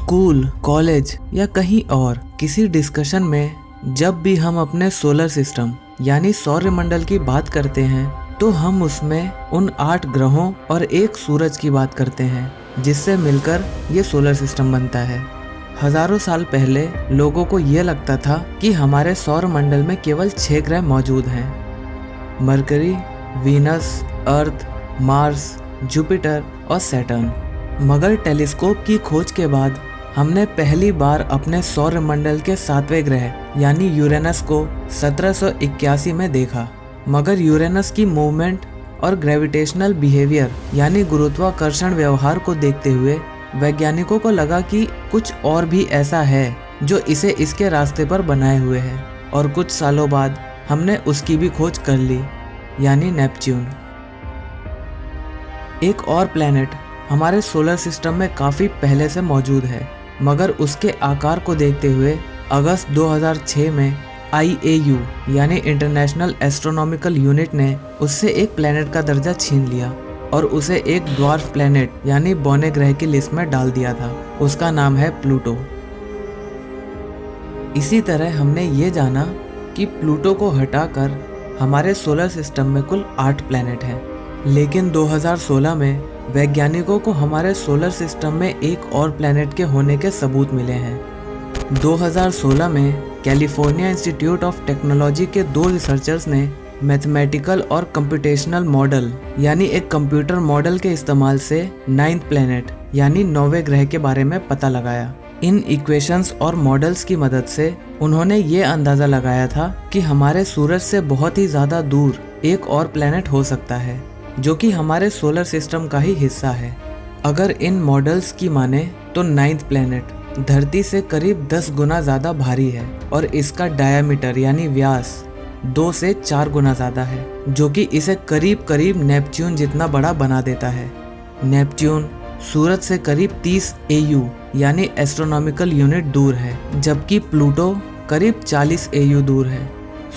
School, college या कहीं और किसी डिस्कशन में जब भी हम अपने सोलर सिस्टम यानी सौरमंडल की बात करते हैं तो हम उसमें उन 8 ग्रहों और एक सूरज की बात करते हैं जिससे मिलकर ये सोलर सिस्टम बनता है। हजारों साल पहले लोगों को ये लगता था कि हमारे सौरमंडल में केवल 6 ग्रह मौजूद हैं, मरकरी, वीनस, अर्थ, मार्स, जुपिटर और सैटर्न। मगर टेलीस्कोप की खोज के बाद हमने पहली बार अपने सौरमंडल के 7वें ग्रह यानी यूरेनस को 1781 में देखा। मगर यूरेनस की मूवमेंट और ग्रेविटेशनल बिहेवियर यानी गुरुत्वाकर्षण व्यवहार को देखते हुए वैज्ञानिकों को लगा कि कुछ और भी ऐसा है जो इसे इसके रास्ते पर बनाए हुए है। और कुछ सालों बाद हमने उसकी भी खोज कर ली यानी नेपच्यून। एक और प्लैनेट हमारे सोलर सिस्टम में काफ़ी पहले से मौजूद है, मगर उसके आकार को देखते हुए अगस्त 2006 में IAU यानी इंटरनेशनल एस्ट्रोनॉमिकल यूनिट ने उससे एक प्लैनेट का दर्जा छीन लिया और उसे एक ड्वार्फ प्लैनेट यानी बौने ग्रह की लिस्ट में डाल दिया था। उसका नाम है प्लूटो। इसी तरह हमने ये जाना कि प्लूटो को हटाकर हमारे सोलर सिस्टम में कुल 8 प्लैनेट हैं। लेकिन 2016 में वैज्ञानिकों को हमारे सोलर सिस्टम में एक और प्लैनेट के होने के सबूत मिले हैं। 2016 में कैलिफोर्निया इंस्टीट्यूट ऑफ टेक्नोलॉजी के 2 रिसर्चर्स ने मैथमेटिकल और कंप्यूटेशनल मॉडल यानी एक कंप्यूटर मॉडल के इस्तेमाल से 9th प्लैनेट यानी 9वें ग्रह के बारे में पता लगाया। इन इक्वेशंस और मॉडल्स की मदद से उन्होंने ये अंदाज़ा लगाया था कि हमारे सूरज से बहुत ही ज़्यादा दूर एक और प्लैनेट हो सकता है जो कि हमारे सोलर सिस्टम का ही हिस्सा है। अगर इन मॉडल्स की माने तो 9th प्लैनेट धरती से करीब 10 गुना ज़्यादा भारी है और इसका डायमीटर यानी व्यास 2 से 4 गुना ज़्यादा है, जो कि इसे करीब करीब नेपच्यून जितना बड़ा बना देता है। नेपच्यून सूरज से करीब 30 AU यानी एस्ट्रोनॉमिकल यूनिट दूर है, जबकि प्लूटो करीब 40 AU दूर है।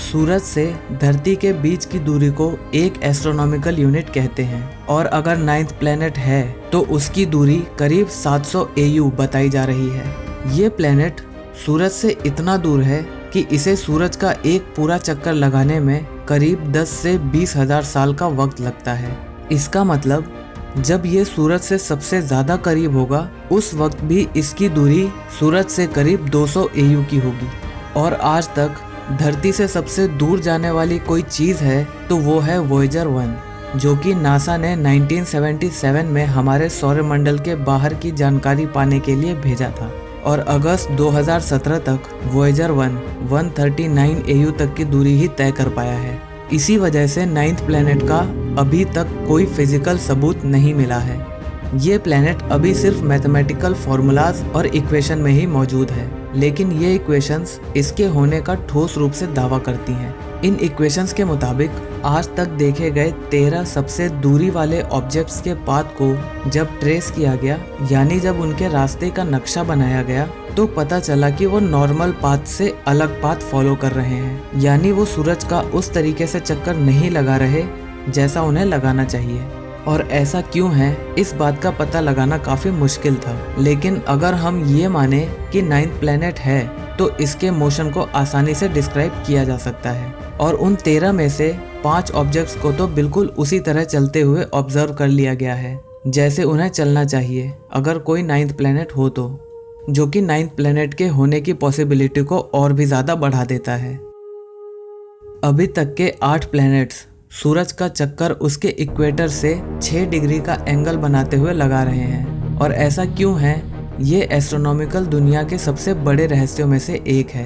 सूरज से धरती के बीच की दूरी को एक एस्ट्रोनॉमिकल यूनिट कहते हैं और अगर 9th प्लैनेट है तो उसकी दूरी करीब 700 AU बताई जा रही है। ये प्लैनेट सूरज से इतना दूर है कि इसे सूरज का एक पूरा चक्कर लगाने में करीब 10 से 20 हजार साल का वक्त लगता है। इसका मतलब जब ये सूरज से सबसे ज़्यादा करीब होगा उस वक्त भी इसकी दूरी सूरज से करीब 200 AU की होगी। और आज तक धरती से सबसे दूर जाने वाली कोई चीज़ है तो वो है वॉयेजर 1, जो कि नासा ने 1977 में हमारे सौरमंडल के बाहर की जानकारी पाने के लिए भेजा था। और अगस्त 2017 तक वॉयेजर 1 139 AU तक की दूरी ही तय कर पाया है। इसी वजह से 9th प्लैनेट का अभी तक कोई फिजिकल सबूत नहीं मिला है। ये प्लैनेट अभी सिर्फ मैथमेटिकल फार्मूलाज और इक्वेशन में ही मौजूद है, लेकिन ये इक्वेशंस इसके होने का ठोस रूप से दावा करती हैं। इन इक्वेशंस के मुताबिक आज तक देखे गए 13 सबसे दूरी वाले ऑब्जेक्ट्स के पाथ को जब ट्रेस किया गया यानी जब उनके रास्ते का नक्शा बनाया गया तो पता चला कि वो नॉर्मल पाथ से अलग पाथ फॉलो कर रहे हैं, यानी वो सूरज का उस तरीके से चक्कर नहीं लगा रहे जैसा उन्हें लगाना चाहिए। और ऐसा क्यों है इस बात का पता लगाना काफ़ी मुश्किल था, लेकिन अगर हम ये माने कि 9th प्लैनेट है तो इसके मोशन को आसानी से डिस्क्राइब किया जा सकता है। और उन 13 में से 5 ऑब्जेक्ट्स को तो बिल्कुल उसी तरह चलते हुए ऑब्जर्व कर लिया गया है जैसे उन्हें चलना चाहिए अगर कोई 9th प्लैनेट हो तो, जो कि 9th प्लैनेट के होने की पॉसिबिलिटी को और भी ज़्यादा बढ़ा देता है। अभी तक के 8 प्लैनेट्स सूरज का चक्कर उसके इक्वेटर से 6 डिग्री का एंगल बनाते हुए लगा रहे हैं। और ऐसा क्यों है, ये एस्ट्रोनॉमिकल दुनिया के सबसे बड़े रहस्यों में से एक है।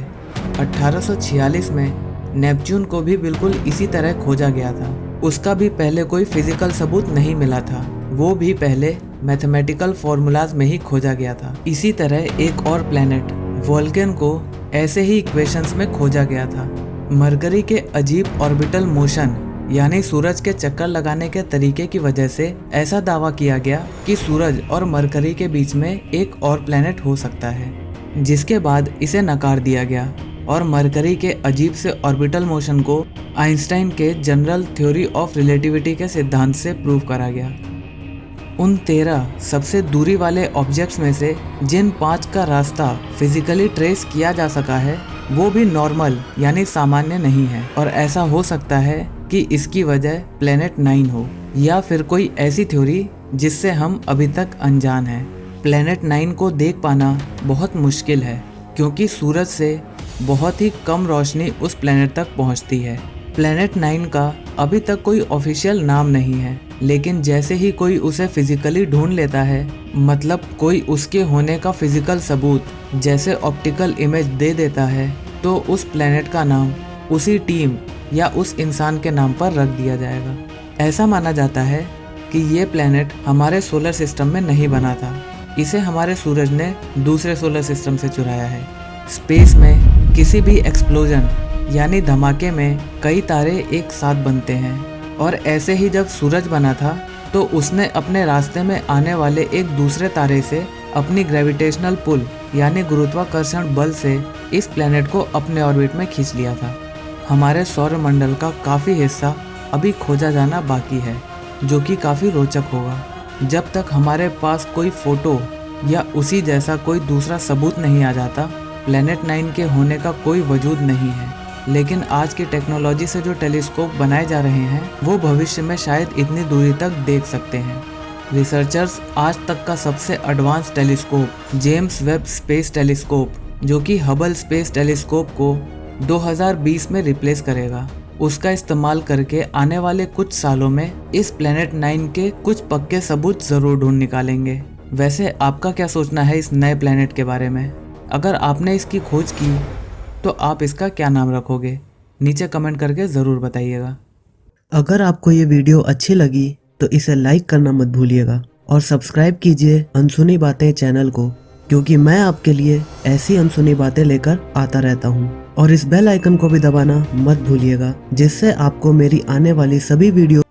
1846 में नेपच्यून को भी बिल्कुल इसी तरह खोजा गया था। उसका भी पहले कोई फिजिकल सबूत नहीं मिला था, वो भी पहले मैथमेटिकल फार्मूलाज में ही खोजा गया था। इसी तरह एक और प्लैनेट वोल्केन को ऐसे ही इक्वेशंस में खोजा गया था। मरकरी के अजीब ऑर्बिटल मोशन यानी सूरज के चक्कर लगाने के तरीके की वजह से ऐसा दावा किया गया कि सूरज और मरकरी के बीच में एक और प्लैनेट हो सकता है, जिसके बाद इसे नकार दिया गया और मरकरी के अजीब से ऑर्बिटल मोशन को आइंस्टाइन के जनरल थ्योरी ऑफ रिलेटिविटी के सिद्धांत से प्रूव करा गया। उन 13 सबसे दूरी वाले ऑब्जेक्ट्स में से जिन 5 का रास्ता फिजिकली ट्रेस किया जा सका है वो भी नॉर्मल यानी सामान्य नहीं है, और ऐसा हो सकता है कि इसकी वजह प्लेनेट 9 हो या फिर कोई ऐसी थ्योरी जिससे हम अभी तक अनजान हैं। प्लेनेट 9 को देख पाना बहुत मुश्किल है क्योंकि सूरज से बहुत ही कम रोशनी उस प्लेनेट तक पहुंचती है। प्लेनेट 9 का अभी तक कोई ऑफिशियल नाम नहीं है, लेकिन जैसे ही कोई उसे फिजिकली ढूंढ लेता है, मतलब कोई उसके होने का फिजिकल सबूत जैसे ऑप्टिकल इमेज दे देता है, तो उस प्लेनेट का नाम उसी टीम या उस इंसान के नाम पर रख दिया जाएगा। ऐसा माना जाता है कि ये प्लेनेट हमारे सोलर सिस्टम में नहीं बना था, इसे हमारे सूरज ने दूसरे सोलर सिस्टम से चुराया है। स्पेस में किसी भी एक्सप्लोजन यानी धमाके में कई तारे एक साथ बनते हैं, और ऐसे ही जब सूरज बना था तो उसने अपने रास्ते में आने वाले एक दूसरे तारे से अपनी ग्रेविटेशनल पुल यानी गुरुत्वाकर्षण बल से इस प्लेनेट को अपने ऑर्बिट में खींच लिया था। हमारे सौरमंडल का काफ़ी हिस्सा अभी खोजा जाना बाकी है, जो कि काफ़ी रोचक होगा। जब तक हमारे पास कोई फोटो या उसी जैसा कोई दूसरा सबूत नहीं आ जाता, प्लेनेट 9 के होने का कोई वजूद नहीं है। लेकिन आज की टेक्नोलॉजी से जो टेलीस्कोप बनाए जा रहे हैं वो भविष्य में शायद इतनी दूरी तक देख सकते हैं। रिसर्चर्स आज तक का सबसे advance telescope James Webb space telescope, जो कि हबल स्पेस टेलीस्कोप को 2020 में रिप्लेस करेगा, उसका इस्तेमाल करके आने वाले कुछ सालों में इस प्लेनेट 9 के कुछ पक्के सबूत ज़रूर ढूंढ निकालेंगे। वैसे आपका क्या सोचना है इस नए प्लेनेट के बारे में? अगर आपने इसकी खोज की तो आप इसका क्या नाम रखोगे? नीचे कमेंट करके ज़रूर बताइएगा। अगर आपको ये वीडियो अच्छी लगी तो इसे लाइक करना मत भूलिएगा और सब्सक्राइब कीजिए अनसुनी बातें चैनल को, क्योंकि मैं आपके लिए ऐसी अनसुनी बातें लेकर आता रहता हूँ। और इस बेल आइकन को भी दबाना मत भूलिएगा, जिससे आपको मेरी आने वाली सभी वीडियो